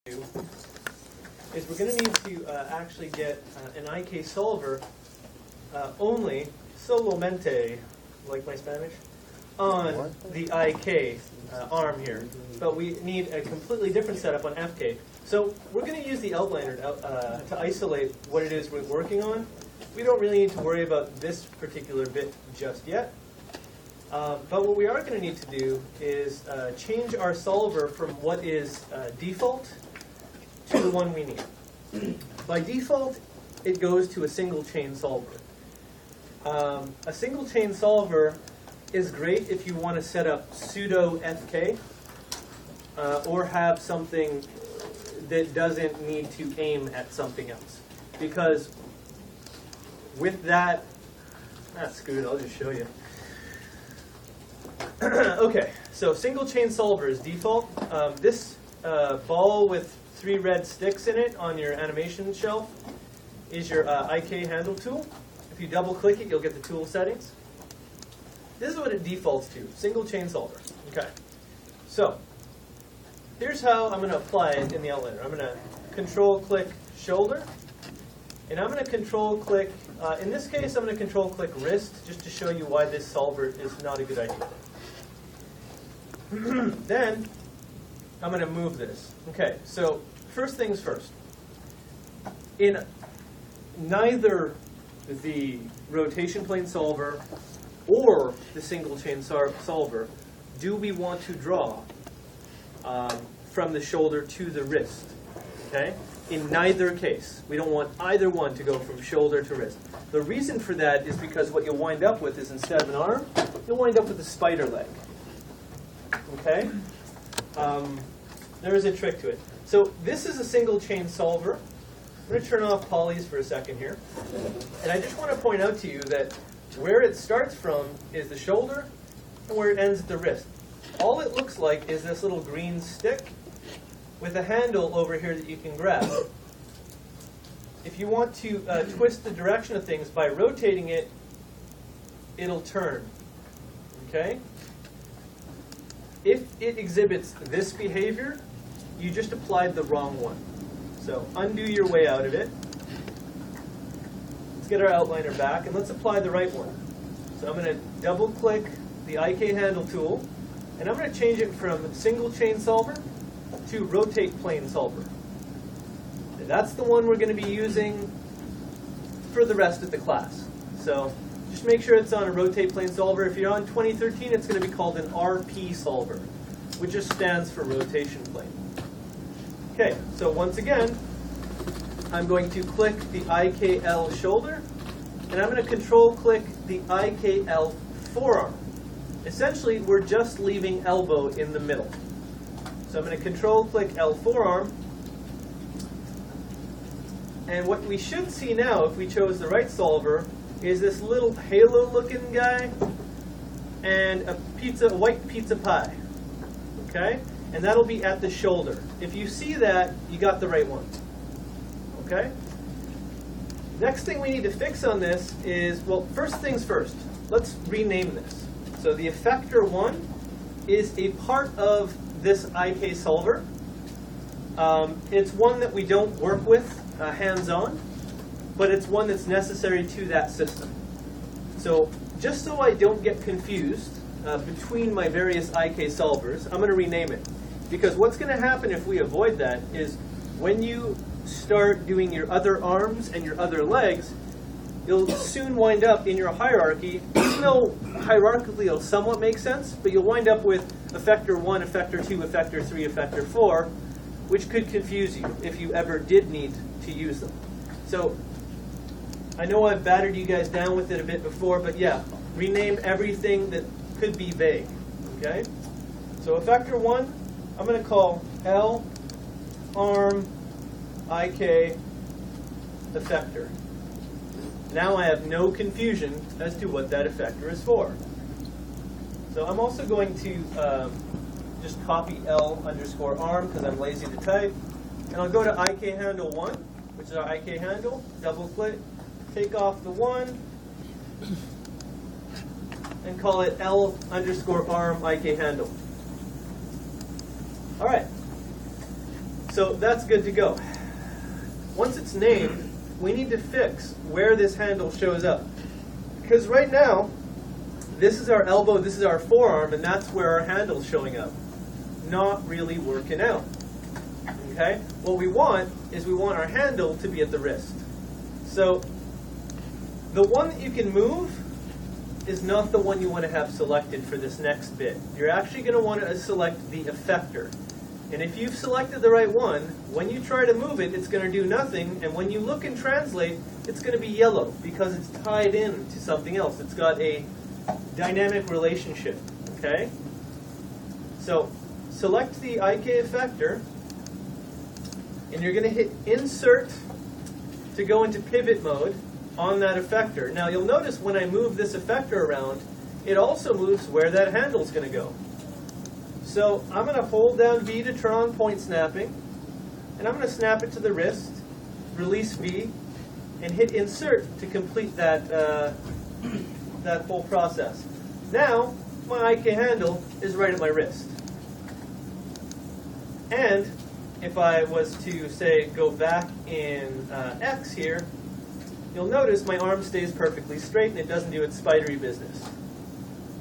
do is we're going to need to actually get an IK solver only solamente, like my Spanish, on the IK arm here. But we need a completely different setup on FK. So we're going to use the outliner to isolate what it is we're working on. We don't really need to worry about this particular bit just yet. But what we are going to need to do is change our solver from what is default to the one we need. By default, it goes to a single chain solver. A single chain solver is great if you want to set up pseudo FK or have something that doesn't need to aim at something else. Because with that, screw it, I'll just show you. Okay, so single chain solver is default. This ball with 3 red sticks in it on your animation shelf is your IK handle tool. If you double click it, you'll get the tool settings. This is what it defaults to, single chain solver. Okay, so here's how I'm going to apply it in the outliner. I'm going to control click shoulder, and I'm going to control click, in this case I'm going to control click wrist, just to show you why this solver is not a good idea. Then I'm going to move this. Okay, so first things first. In neither the rotation plane solver or the single chain solver do we want to draw from the shoulder to the wrist. Okay? In neither case. We don't want either one to go from shoulder to wrist. The reason for that is because what you'll wind up with is, instead of an arm, you'll wind up with a spider leg. Okay? There is a trick to it. So this is a single chain solver. I'm going to turn off polys for a second here. And I just want to point out to you that where it starts from is the shoulder, and where it ends at the wrist. All it looks like is this little green stick with a handle over here that you can grab. If you want to twist the direction of things by rotating it, it'll turn. Okay? If it exhibits this behavior, you just applied the wrong one. So undo your way out of it. Let's get our outliner back, and let's apply the right one. So I'm going to double click the IK handle tool, and I'm going to change it from single chain solver to rotate plane solver. And that's the one we're going to be using for the rest of the class. So just make sure it's on a rotate plane solver. If you're on 2013, it's going to be called an RP solver, which just stands for rotation plane. Okay, so once again, I'm going to click the IKL shoulder, and I'm going to control click the IKL forearm. Essentially, we're just leaving elbow in the middle. So I'm going to control click L forearm. And what we should see now, if we chose the right solver, is this little halo-looking guy and a white pizza pie. Okay? And that'll be at the shoulder. If you see that, you got the right one. Okay? Next thing we need to fix on this is, well, first things first. Let's rename this. So the effector 1 is a part of this IK solver. It's one that we don't work with hands-on, but it's one that's necessary to that system. So just so I don't get confused between my various IK solvers, I'm going to rename it. Because what's going to happen if we avoid that is when you start doing your other arms and your other legs, you'll soon wind up in your hierarchy, even though hierarchically it'll somewhat make sense, but you'll wind up with effector 1, effector 2, effector 3, effector 4, which could confuse you if you ever did need to use them. So I know I've battered you guys down with it a bit before, but yeah, rename everything that could be vague. Okay? So effector 1, I'm going to call L arm IK effector. Now I have no confusion as to what that effector is for. So I'm also going to just copy L underscore arm because I'm lazy to type. And I'll go to IK handle 1, which is our IK handle, double click, take off the 1, and call it L underscore arm IK handle. All right. So that's good to go. Once it's named, we need to fix where this handle shows up. Because right now, this is our elbow, this is our forearm, and that's where our handle's showing up. Not really working out. Okay? What we want is we want our handle to be at the wrist. So the one that you can move is not the one you want to have selected for this next bit. You're actually going to want to select the effector. And if you've selected the right one, when you try to move it, it's going to do nothing. And when you look and translate, it's going to be yellow because it's tied in to something else. It's got a dynamic relationship. Okay? So select the IK effector, and you're going to hit Insert to go into pivot mode on that effector. Now you'll notice when I move this effector around, it also moves where that handle's going to go. So I'm going to hold down V to turn on point snapping, and I'm going to snap it to the wrist, release V, and hit Insert to complete that, that whole process. Now my IK handle is right at my wrist. And if I was to, say, go back in X here, you'll notice my arm stays perfectly straight and it doesn't do its spidery business.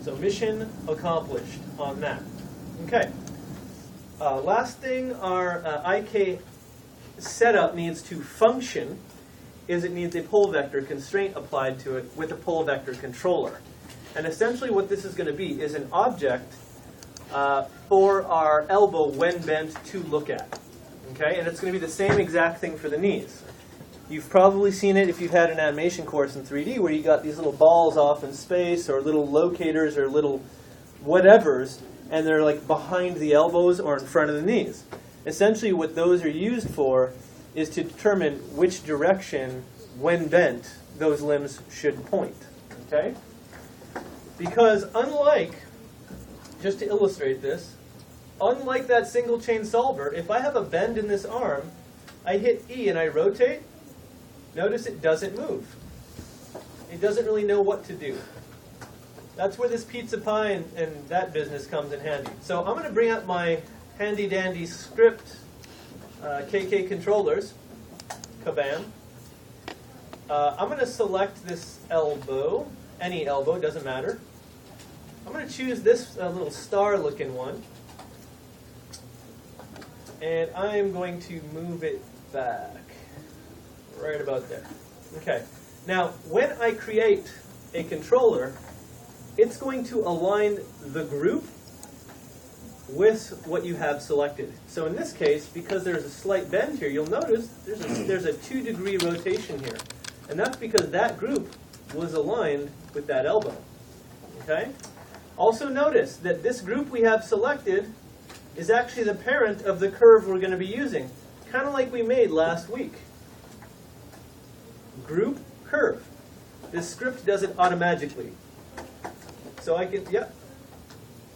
So mission accomplished on that. Okay. Last thing our IK setup needs to function is it needs a pole vector constraint applied to it with a pole vector controller. And essentially what this is going to be is an object for our elbow when bent to look at. Okay? And it's going to be the same exact thing for the knees. You've probably seen it if you've had an animation course in 3D where you got these little balls off in space or little locators or little whatevers, and they're like behind the elbows or in front of the knees. Essentially what those are used for is to determine which direction, when bent, those limbs should point. Okay? Because unlike, just to illustrate this, unlike that single chain solver, if I have a bend in this arm, I hit E and I rotate, notice it doesn't move. It doesn't really know what to do. That's where this pizza pie and that business comes in handy. So I'm going to bring up my handy dandy script KK controllers. Kabam. I'm going to select this elbow, any elbow, doesn't matter. I'm going to choose this little star looking one. And I'm going to move it back. Right about there. Okay. Now, when I create a controller, it's going to align the group with what you have selected. So in this case, because there's a slight bend here, you'll notice there's a 2-degree rotation here. And that's because that group was aligned with that elbow. Okay? Also notice that this group we have selected is actually the parent of the curve we're going to be using, kind of like we made last week. Group, curve. This script does it automatically. So I can, yep.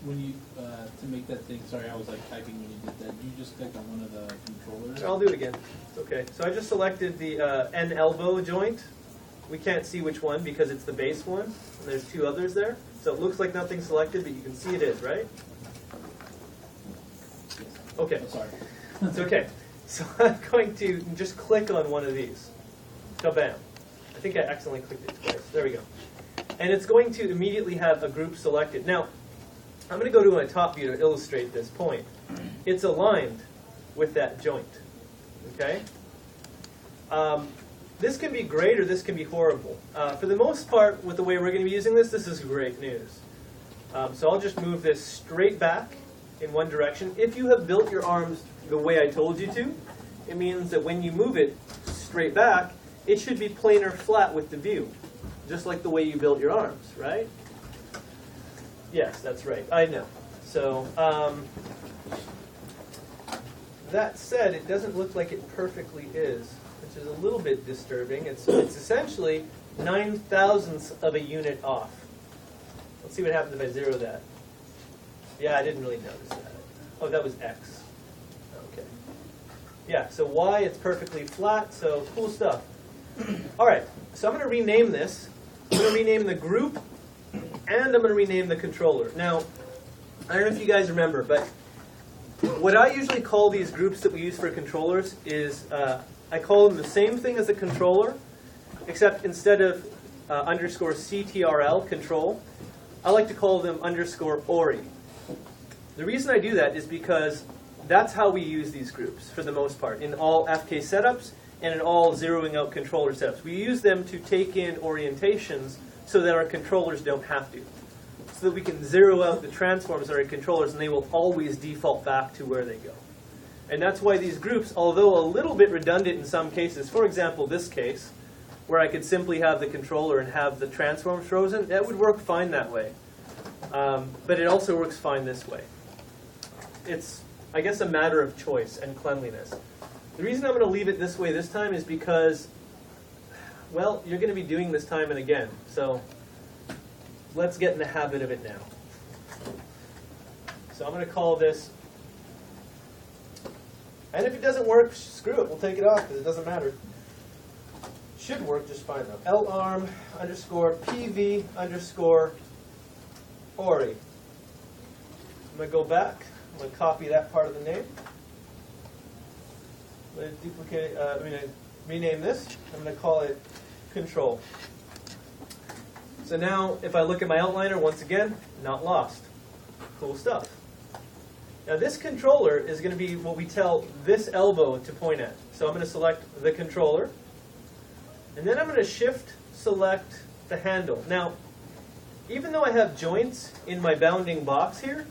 When you, to make that thing, sorry, I was like typing when you did that. You just click on one of the controllers? I'll do it again. It's okay. So I just selected the N elbow joint. We can't see which one because it's the base one, and there's 2 others there. So it looks like nothing's selected, but you can see it is, right? Okay. Oh, sorry. It's okay. So I'm going to just click on one of these. Kabam. I think I accidentally clicked it twice. There we go. And it's going to immediately have a group selected. Now, I'm going to go to my top view to illustrate this point. It's aligned with that joint. Okay? This can be great or this can be horrible. For the most part, with the way we're going to be using this is great news. So I'll just move this straight back in one direction. If you have built your arms the way I told you to, it means that when you move it straight back, it should be planar flat with the view, just like the way you built your arms, right? Yes, that's right. I know. So that said, it doesn't look like it perfectly is, which is a little bit disturbing. It's essentially 9/1000ths of a unit off. Let's see what happens if I zero that. Yeah, I didn't really notice that. Oh, that was X. Okay. Yeah, so Y, it's perfectly flat, so cool stuff. All right, so I'm going to rename this. I'm going to rename the group, and I'm going to rename the controller. Now, I don't know if you guys remember, but what I usually call these groups that we use for controllers is, I call them the same thing as a controller, except instead of underscore CTRL, control, I like to call them underscore ORI. The reason I do that is because that's how we use these groups for the most part, in all FK setups and in all zeroing out controller setups. We use them to take in orientations so that our controllers don't have to. So that we can zero out the transforms of our controllers and they will always default back to where they go. And that's why these groups, although a little bit redundant in some cases, for example this case, where I could simply have the controller and have the transforms frozen, that would work fine that way. But it also works fine this way. It's, I guess, a matter of choice and cleanliness. The reason I'm going to leave it this way this time is because, well, you're going to be doing this time and again. So let's get in the habit of it now. So I'm going to call this, and if it doesn't work, screw it, we'll take it off because it doesn't matter. Should work just fine though. larm underscore PV underscore ORI. I'm going to go back. I'm going to copy that part of the name. I'm going to duplicate, I'm going to rename this. I'm going to call it control. So now, if I look at my outliner, once again, not lost. Cool stuff. Now this controller is going to be what we tell this elbow to point at. So I'm going to select the controller. And then I'm going to shift select the handle. Now, even though I have joints in my bounding box here,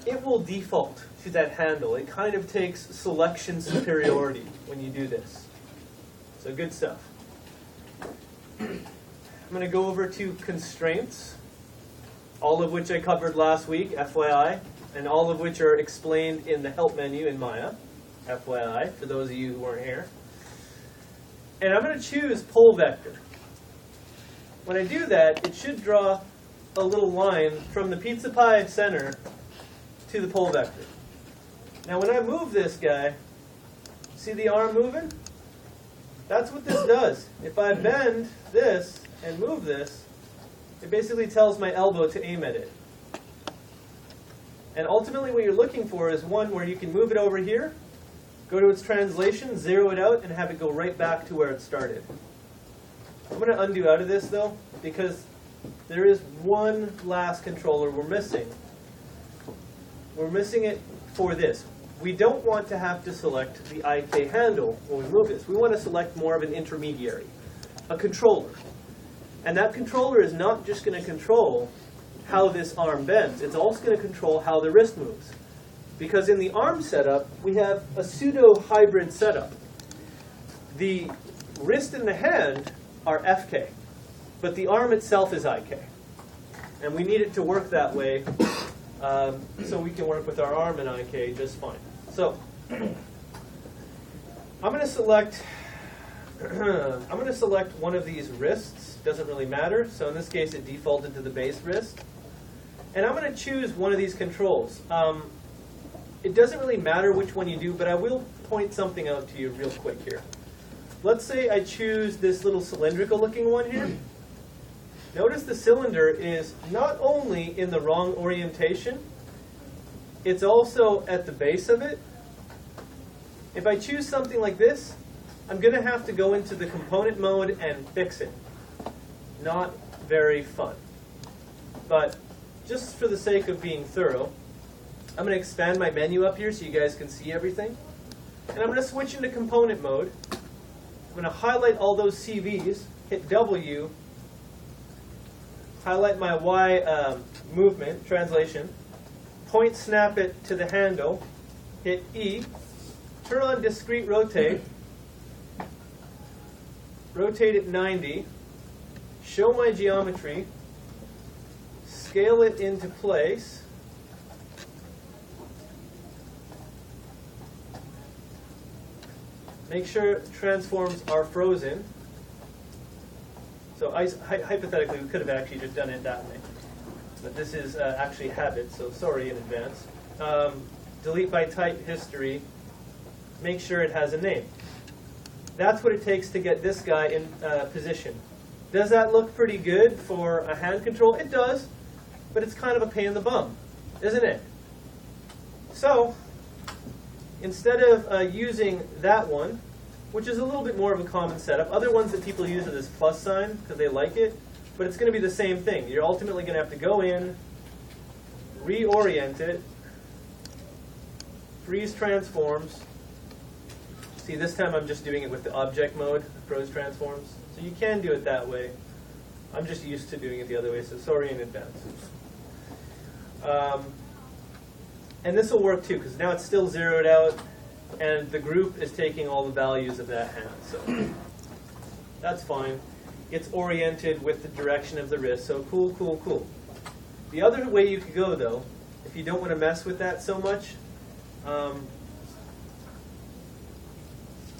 it will default to that handle. It kind of takes selection superiority when you do this. So good stuff. I'm going to go over to constraints, all of which I covered last week, FYI, and all of which are explained in the help menu in Maya, FYI, for those of you who weren't here. And I'm going to choose pole vector. When I do that, it should draw a little line from the pizza pie center to the pole vector. Now when I move this guy, see the arm moving? That's what this does. If I bend this and move this, it basically tells my elbow to aim at it. And ultimately what you're looking for is one where you can move it over here, go to its translation, zero it out, and have it go right back to where it started. I'm going to undo out of this though, because there is one last controller we're missing. We're missing it for this. We don't want to have to select the IK handle when we move this. We want to select more of an intermediary, a controller. And that controller is not just going to control how this arm bends. It's also going to control how the wrist moves. Because in the arm setup, we have a pseudo-hybrid setup. The wrist and the hand are FK, but the arm itself is IK. And we need it to work that way so we can work with our arm and IK just fine. So I'm going to select one of these wrists. Doesn't really matter. So in this case, it defaulted to the base wrist. And I'm going to choose one of these controls. It doesn't really matter which one you do, but I will point something out to you real quick here. Let's say I choose this little cylindrical looking one here. Notice the cylinder is not only in the wrong orientation, it's also at the base of it. If I choose something like this, I'm going to have to go into the component mode and fix it. Not very fun. But just for the sake of being thorough, I'm going to expand my menu up here so you guys can see everything. And I'm going to switch into component mode. I'm going to highlight all those CVs, hit W, highlight my Y movement, translation, point snap it to the handle, hit E, turn on discrete rotate, rotate it 90, show my geometry, scale it into place, make sure transforms are frozen. So hypothetically, we could have actually just done it that way. But this is actually habit, so sorry in advance. Delete by type history. Make sure it has a name. That's what it takes to get this guy in position. Does that look pretty good for a hand control? It does, but it's kind of a pain in the bum, isn't it? So instead of using that one, which is a little bit more of a common setup, other ones that people use are this plus sign because they like it, but it's going to be the same thing. You're ultimately going to have to go in, reorient it, freeze transforms. See, this time I'm just doing it with the object mode, froze transforms. So you can do it that way. I'm just used to doing it the other way, so sorry in advance. And this will work too, because now it's still zeroed out, and the group is taking all the values of that hand. So that's fine. It's oriented with the direction of the wrist, so cool, cool, cool. The other way you could go, though, if you don't want to mess with that so much,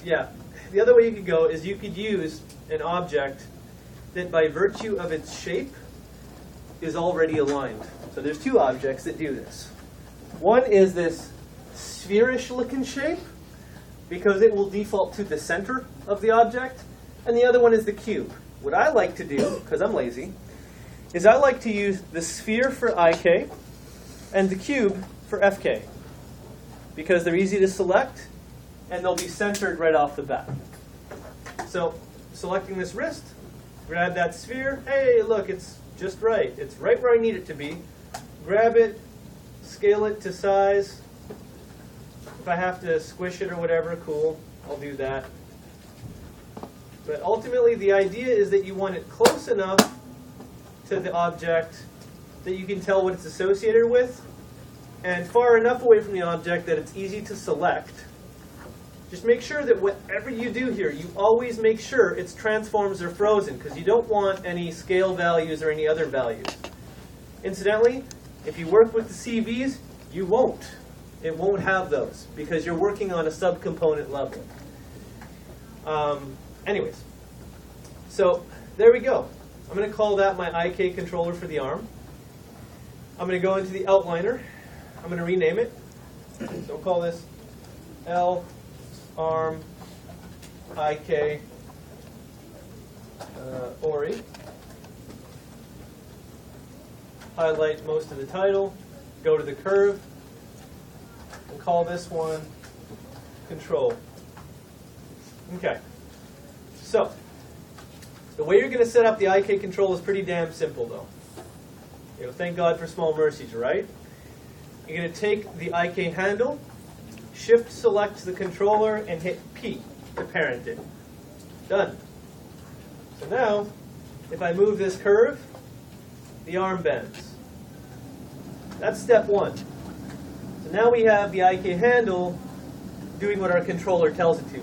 the other way you could go is you could use an object that by virtue of its shape is already aligned. So there's two objects that do this. One is this spherish looking shape, because it will default to the center of the object, and the other one is the cube. What I like to do, because I'm lazy, is I like to use the sphere for IK and the cube for FK, because they're easy to select and they'll be centered right off the bat. So selecting this wrist, grab that sphere, hey look, it's just right. It's right where I need it to be. Grab it, scale it to size. If I have to squish it or whatever, cool, I'll do that. But ultimately the idea is that you want it close enough to the object that you can tell what it's associated with, and far enough away from the object that it's easy to select. Just make sure that whatever you do here, you always make sure its transforms are frozen, because you don't want any scale values or any other values. Incidentally, if you work with the CVs, you won't. It won't have those, because you're working on a subcomponent level. Anyways, so there we go. I'm going to call that my IK controller for the arm. I'm going to go into the outliner. I'm going to rename it. So we'll call this L arm IK Ori. Highlight most of the title. Go to the curve. And call this one control. Okay. So the way you're going to set up the IK control is pretty damn simple, though. Thank God for small mercies, right? You're going to take the IK handle, shift select the controller, and hit P to parent it. Done. So now, if I move this curve, the arm bends. That's step one. So now we have the IK handle doing what our controller tells it to.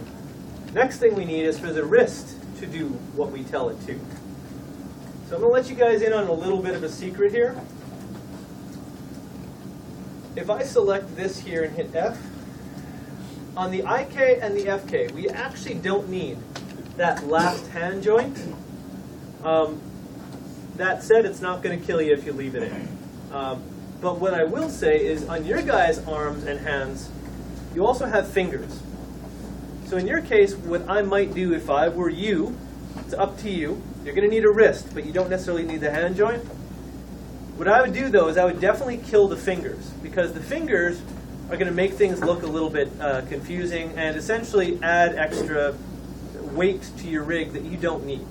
Next thing we need is for the wrist to do what we tell it to. So I'm going to let you guys in on a little bit of a secret here. If I select this here and hit F, on the IK and the FK, we actually don't need that last hand joint. That said, it's not going to kill you if you leave it in. But what I will say is on your guys' arms and hands, you also have fingers. So in your case, what I might do if I were you, it's up to you. You're going to need a wrist, but you don't necessarily need the hand joint. What I would do, though, is I would definitely kill the fingers, because the fingers are going to make things look a little bit confusing and essentially add extra weight to your rig that you don't need.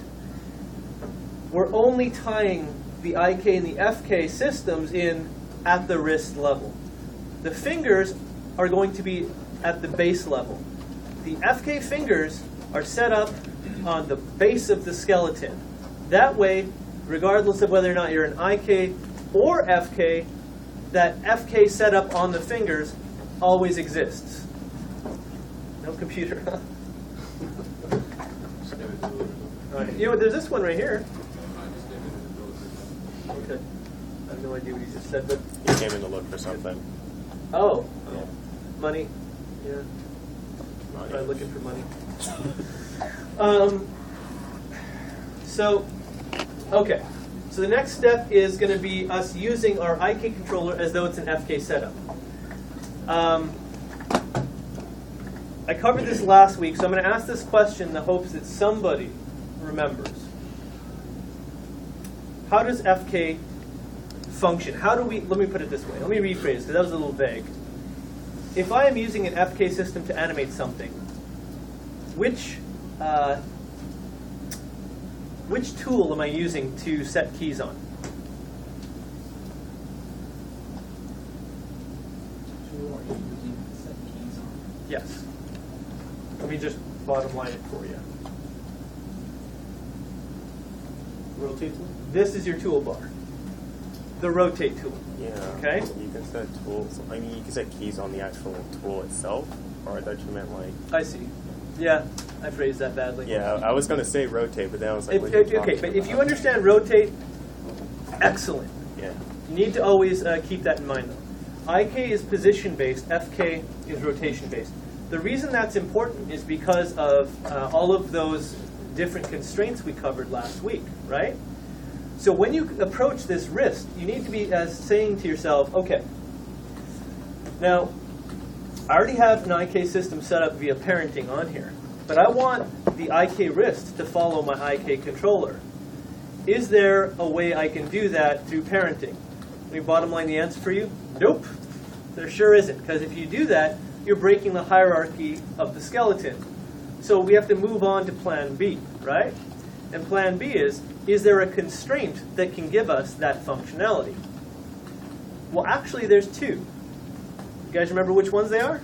We're only tying the IK and the FK systems in at the wrist level. The fingers are going to be at the base level. The FK fingers are set up on the base of the skeleton. That way, regardless of whether or not you're an IK or FK, that FK setup on the fingers always exists. No computer, huh? All right. You know what, there's this one right here. Okay. I have no idea what he just said, but... He came in to look for something. Oh. Yeah. Money. Yeah. Probably looking for money. Okay. So the next step is going to be us using our IK controller as though it's an FK setup. I covered this last week, so I'm going to ask this question in the hopes that somebody remembers. How does FK function? How do we, let me put it this way, let me rephrase, because that was a little vague. if I am using an FK system to animate something, which tool am I using to set keys on? Tool are you using to set keys on? Yes. Let me just bottom line it for you. Rotate tool? This is your toolbar. The rotate tool. Yeah. Okay. You can set tools. I mean, you can set keys on the actual tool itself, or I thought you meant like. I see. Yeah, I phrased that badly. Yeah, I was gonna say rotate, but then I was like, If, what are you okay, talking but if you about? understand rotate, excellent. Yeah. You need to always keep that in mind, though. IK is position-based, FK is rotation-based. The reason that's important is because of all of those different constraints we covered last week, right? So when you approach this wrist, you need to be saying to yourself, okay, now, I already have an IK system set up via parenting on here, but I want the IK wrist to follow my IK controller. Is there a way I can do that through parenting? Let me bottom line the answer for you. Nope, there sure isn't, because if you do that, you're breaking the hierarchy of the skeleton. So we have to move on to plan B, right? And plan B is there a constraint that can give us that functionality? Well, actually, there's two. You guys remember which ones they are?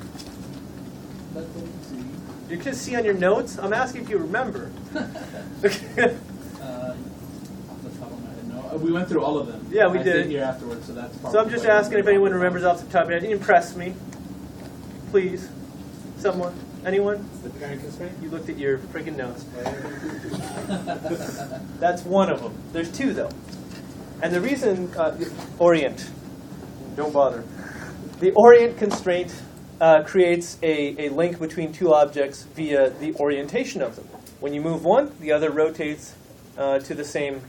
Let them see. You can see on your notes. I'm asking if you remember. Off the top of my head, no. We went through all of them. Yeah, we I did. stayed here afterwards, so that's So I'm just asking if anyone remembers off the top of their head. Impress me, please. Someone? Anyone? The parent constraint? You looked at your freaking notes. That's one of them. There's two, though. And the reason, orient. Don't bother. The orient constraint creates a link between two objects via the orientation of them. When you move one, the other rotates to the same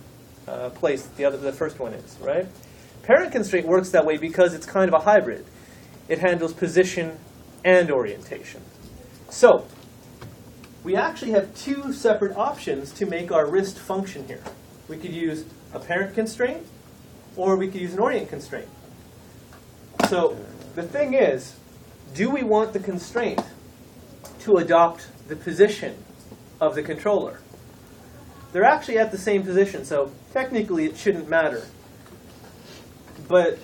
place the first one is, right? Parent constraint works that way because it's kind of a hybrid. It handles position and orientation. So, we actually have two separate options to make our wrist function here. We could use a parent constraint, or we could use an orient constraint. So, the thing is, do we want the constraint to adopt the position of the controller? They're actually at the same position, so technically it shouldn't matter. But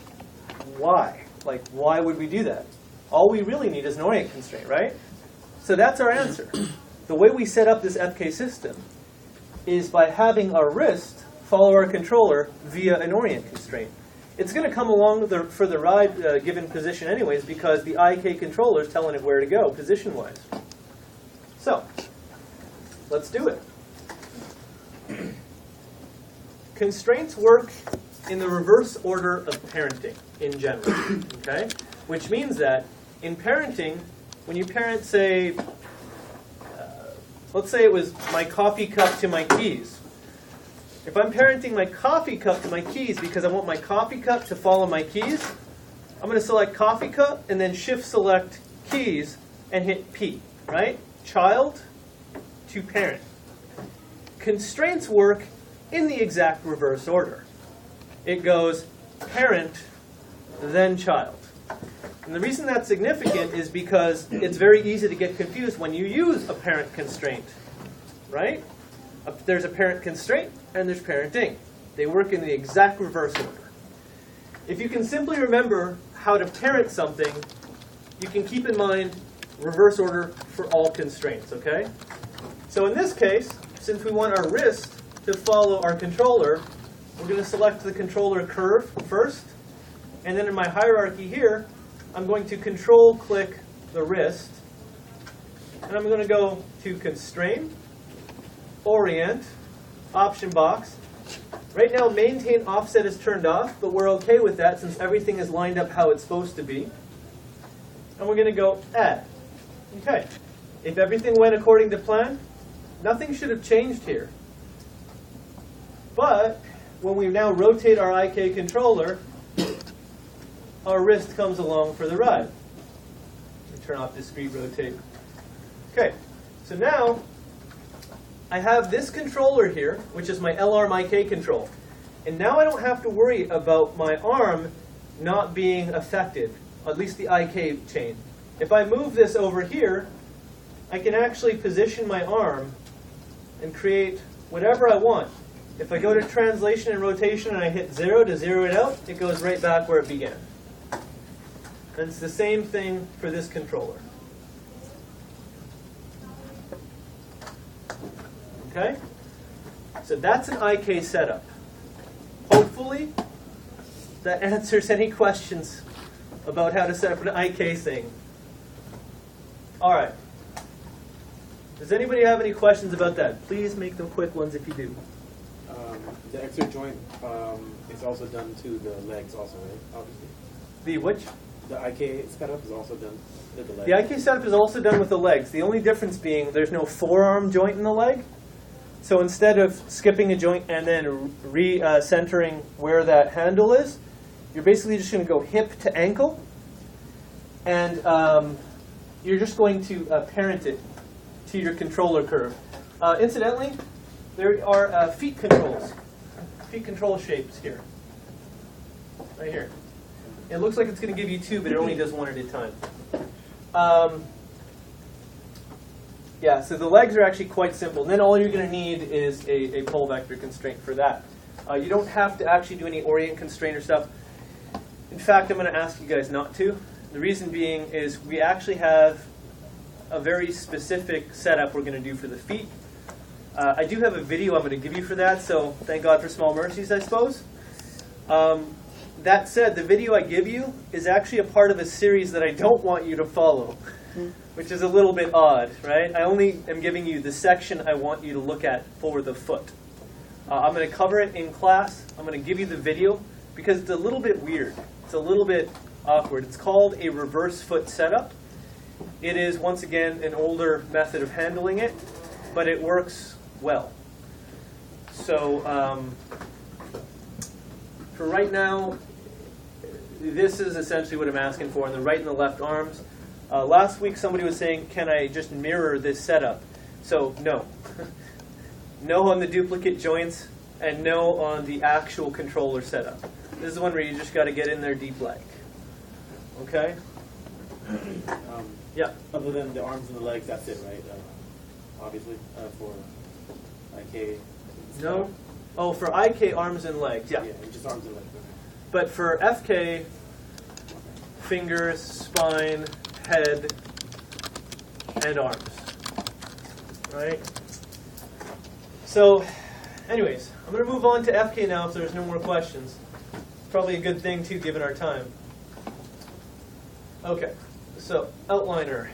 why? Like, why would we do that? All we really need is an orient constraint, right? So that's our answer. The way we set up this FK system is by having our wrist follow our controller via an orient constraint. It's going to come along for the ride given position anyways, because the IK controller is telling it where to go position-wise. So, let's do it. Constraints work in the reverse order of parenting in general, okay? Which means that in parenting, when you parent, say, let's say it was my coffee cup to my keys. If I'm parenting my coffee cup to my keys because I want my coffee cup to follow my keys, I'm going to select coffee cup and then shift select keys and hit P, right? Child to parent. Constraints work in the exact reverse order. It goes parent, then child. And the reason that's significant is because it's very easy to get confused when you use a parent constraint, right? There's a parent constraint and there's parenting. They work in the exact reverse order. If you can simply remember how to parent something, you can keep in mind reverse order for all constraints, okay? So in this case, since we want our wrist to follow our controller, we're going to select the controller curve first, and then in my hierarchy here, I'm going to control-click the wrist, and I'm going to go to Constrain, Orient, Option Box. Right now, Maintain Offset is turned off, but we're okay with that since everything is lined up how it's supposed to be. And we're going to go Add. Okay. If everything went according to plan, nothing should have changed here. But when we now rotate our IK controller, our wrist comes along for the ride. Let me turn off discrete rotate. Okay, so now I have this controller here, which is my L-arm IK control. And now I don't have to worry about my arm not being affected, at least the IK chain. If I move this over here, I can actually position my arm and create whatever I want. If I go to translation and rotation and I hit 0 to zero it out, it goes right back where it began. And it's the same thing for this controller. Okay? So that's an IK setup. Hopefully, that answers any questions about how to set up an IK thing. All right. Does anybody have any questions about that? Please make them quick ones if you do. The extra joint is also done to the legs also, right? Obviously. The which? The IK setup is also done to the legs. The IK setup is also done with the legs. The only difference being there's no forearm joint in the leg. So instead of skipping a joint and then re-centering where that handle is, you're basically just going to go hip to ankle. And you're just going to parent it to your controller curve. Incidentally, there are feet control shapes here. Right here. It looks like it's going to give you two, but it only does one at a time. Yeah, so the legs are actually quite simple. And then all you're going to need is a pole vector constraint for that. You don't have to actually do any orient constraint or stuff. In fact, I'm going to ask you guys not to. The reason being is we actually have a very specific setup we're going to do for the feet. I do have a video I'm going to give you for that, so thank God for small mercies, I suppose. That said, the video I give you is actually a part of a series that I don't want you to follow, which is a little bit odd, right? I only am giving you the section I want you to look at for the foot. I'm going to cover it in class. I'm going to give you the video because it's a little bit weird. It's a little bit awkward. It's called a reverse foot setup. It is, once again, an older method of handling it, but it works well. So for right now, this is essentially what I'm asking for in the right and the left arms. Last week somebody was saying, can I just mirror this setup? So no. No on the duplicate joints and no on the actual controller setup. This is one where you just got to get in there deep leg. Okay? Yeah. Other than the arms and the legs, that's it, right? Obviously, for IK. No? Oh, for IK, arms and legs, yeah. Yeah, just arms and legs. Okay. But for FK, fingers, spine, head, and arms. Right? So, anyways, I'm going to move on to FK now if there's no more questions. Probably a good thing, too, given our time. Okay, so outliner.